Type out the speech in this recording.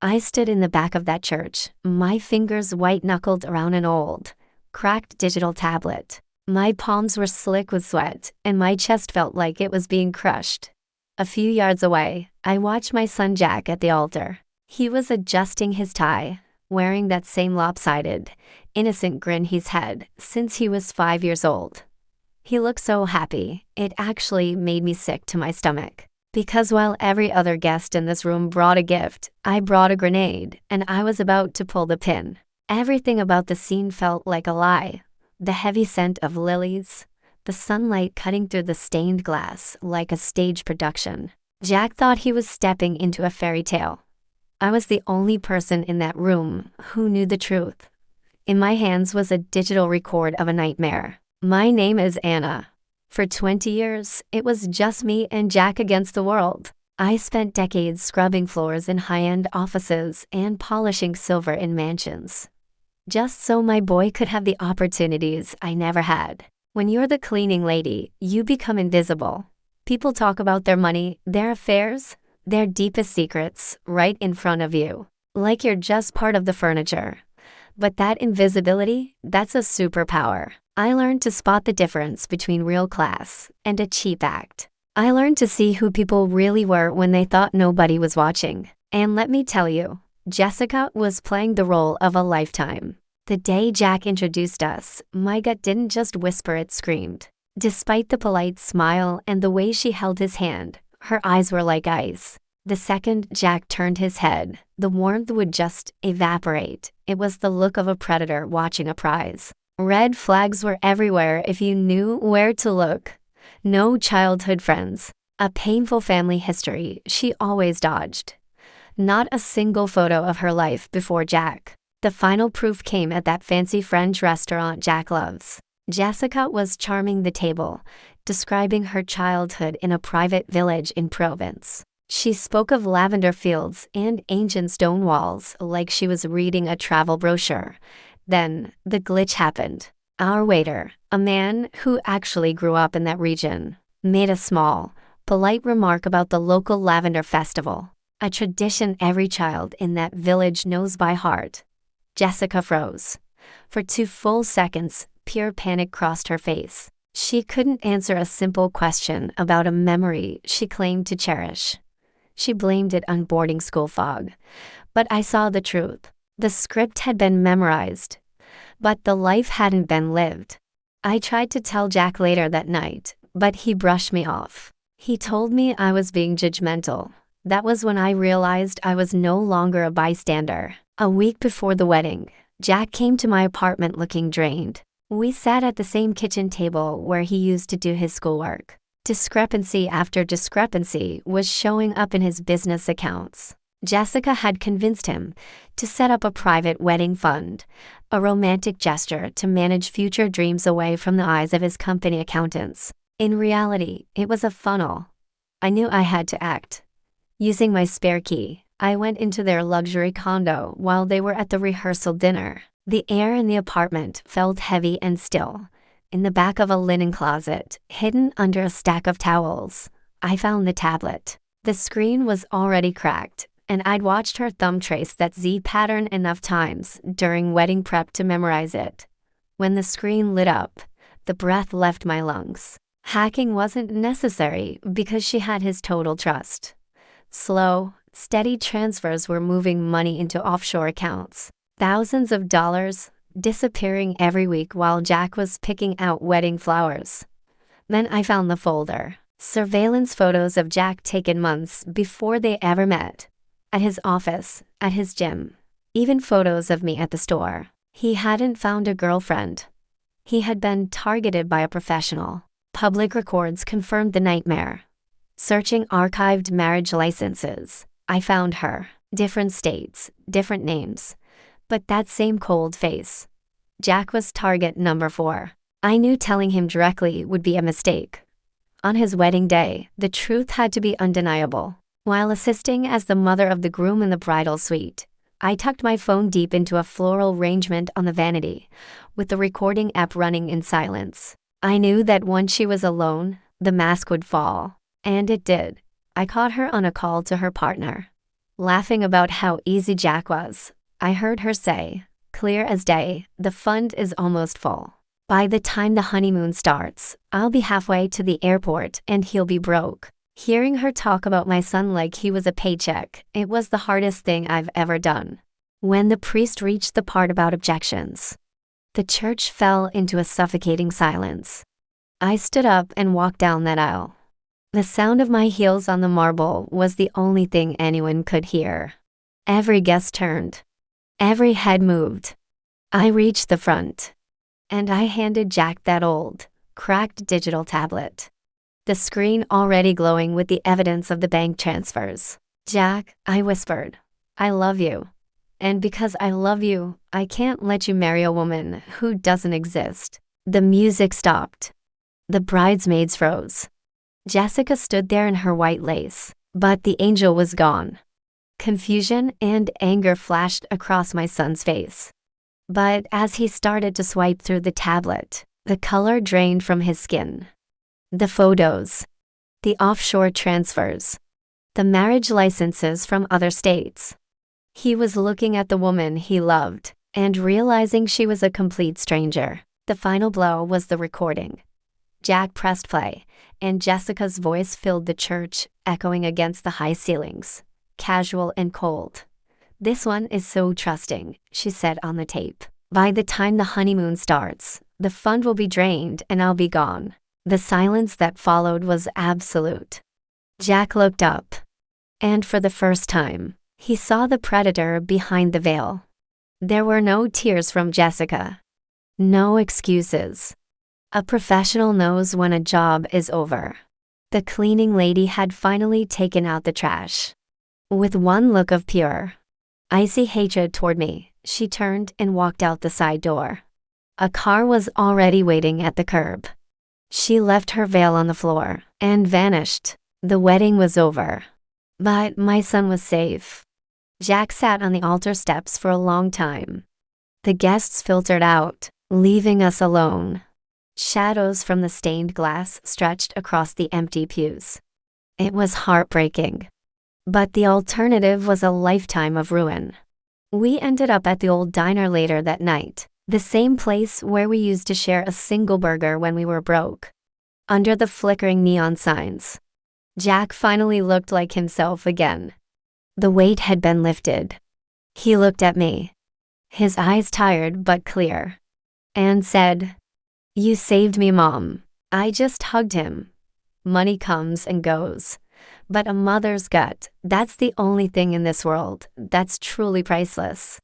I stood in the back of that church, my fingers white-knuckled around an old, cracked digital tablet. My palms were slick with sweat, and my chest felt like it was being crushed. A few yards away, I watched my son Jack at the altar. He was adjusting his tie, wearing that same lopsided, innocent grin he's had since he was 5 years old. He looked so happy, it actually made me sick to my stomach. Because while every other guest in this room brought a gift, I brought a grenade, and I was about to pull the pin. Everything about the scene felt like a lie. The heavy scent of lilies, the sunlight cutting through the stained glass like a stage production. Jack thought he was stepping into a fairy tale. I was the only person in that room who knew the truth. In my hands was a digital record of a nightmare. My name is Anna. For 20 years, it was just me and Jack against the world. I spent decades scrubbing floors in high-end offices and polishing silver in mansions, just so my boy could have the opportunities I never had. When you're the cleaning lady, you become invisible. People talk about their money, their affairs, their deepest secrets right in front of you, like you're just part of the furniture. But that invisibility, that's a superpower. I learned to spot the difference between real class and a cheap act. I learned to see who people really were when they thought nobody was watching. And let me tell you, Jessica was playing the role of a lifetime. The day Jack introduced us, my gut didn't just whisper, it screamed. Despite the polite smile and the way she held his hand, her eyes were like ice. The second Jack turned his head, the warmth would just evaporate. It was the look of a predator watching a prize. Red flags were everywhere if you knew where to look. No childhood friends, a painful family history she always dodged. Not a single photo of her life before Jack. The final proof came at that fancy French restaurant Jack loves. Jessica was charming the table, describing her childhood in a private village in Provence. She spoke of lavender fields and ancient stone walls like she was reading a travel brochure. Then, the glitch happened. Our waiter, a man who actually grew up in that region, made a small, polite remark about the local lavender festival, a tradition every child in that village knows by heart. Jessica froze. For 2 full seconds, pure panic crossed her face. She couldn't answer a simple question about a memory she claimed to cherish. She blamed it on boarding school fog. But I saw the truth. The script had been memorized, but the life hadn't been lived. I tried to tell Jack later that night, but he brushed me off. He told me I was being judgmental. That was when I realized I was no longer a bystander. A week before the wedding, Jack came to my apartment looking drained. We sat at the same kitchen table where he used to do his schoolwork. Discrepancy after discrepancy was showing up in his business accounts. Jessica had convinced him to set up a private wedding fund, a romantic gesture to manage future dreams away from the eyes of his company accountants. In reality, it was a funnel. I knew I had to act. Using my spare key, I went into their luxury condo while they were at the rehearsal dinner. The air in the apartment felt heavy and still. In the back of a linen closet, hidden under a stack of towels, I found the tablet. The screen was already cracked, and I'd watched her thumb trace that Z pattern enough times during wedding prep to memorize it. When the screen lit up, the breath left my lungs. Hacking wasn't necessary because she had his total trust. Slow, steady transfers were moving money into offshore accounts. Thousands of dollars disappearing every week while Jack was picking out wedding flowers. Then I found the folder. Surveillance photos of Jack taken months before they ever met. At his office, at his gym. Even photos of me at the store. He hadn't found a girlfriend. He had been targeted by a professional. Public records confirmed the nightmare. Searching archived marriage licenses, I found her. Different states, different names. But that same cold face. Jack was target number 4. I knew telling him directly would be a mistake. On his wedding day, the truth had to be undeniable. While assisting as the mother of the groom in the bridal suite, I tucked my phone deep into a floral arrangement on the vanity, with the recording app running in silence. I knew that once she was alone, the mask would fall. And it did. I caught her on a call to her partner. Laughing about how easy Jack was, I heard her say, clear as day, the fund is almost full. By the time the honeymoon starts, I'll be halfway to the airport and he'll be broke. Hearing her talk about my son like he was a paycheck, it was the hardest thing I've ever done. When the priest reached the part about objections, the church fell into a suffocating silence. I stood up and walked down that aisle. The sound of my heels on the marble was the only thing anyone could hear. Every guest turned. Every head moved. I reached the front, and I handed Jack that old, cracked digital tablet, the screen already glowing with the evidence of the bank transfers. Jack, I whispered, I love you. And because I love you, I can't let you marry a woman who doesn't exist. The music stopped. The bridesmaids froze. Jessica stood there in her white lace, but the angel was gone. Confusion and anger flashed across my son's face. But as he started to swipe through the tablet, the color drained from his skin. The photos, the offshore transfers, the marriage licenses from other states. He was looking at the woman he loved and realizing she was a complete stranger. The final blow was the recording. Jack pressed play, and Jessica's voice filled the church, echoing against the high ceilings, casual and cold. This one is so trusting, she said on the tape. By the time the honeymoon starts, the fund will be drained and I'll be gone. The silence that followed was absolute. Jack looked up, and for the first time, he saw the predator behind the veil. There were no tears from Jessica. No excuses. A professional knows when a job is over. The cleaning lady had finally taken out the trash. With one look of pure, icy hatred toward me, she turned and walked out the side door. A car was already waiting at the curb. She left her veil on the floor and vanished. The wedding was over. But my son was safe. Jack sat on the altar steps for a long time. The guests filtered out, leaving us alone. Shadows from the stained glass stretched across the empty pews. It was heartbreaking. But the alternative was a lifetime of ruin. We ended up at the old diner later that night, the same place where we used to share a single burger when we were broke. Under the flickering neon signs, Jack finally looked like himself again. The weight had been lifted. He looked at me, his eyes tired but clear, and said, "You saved me, Mom." I just hugged him. Money comes and goes, but a mother's gut, that's the only thing in this world that's truly priceless.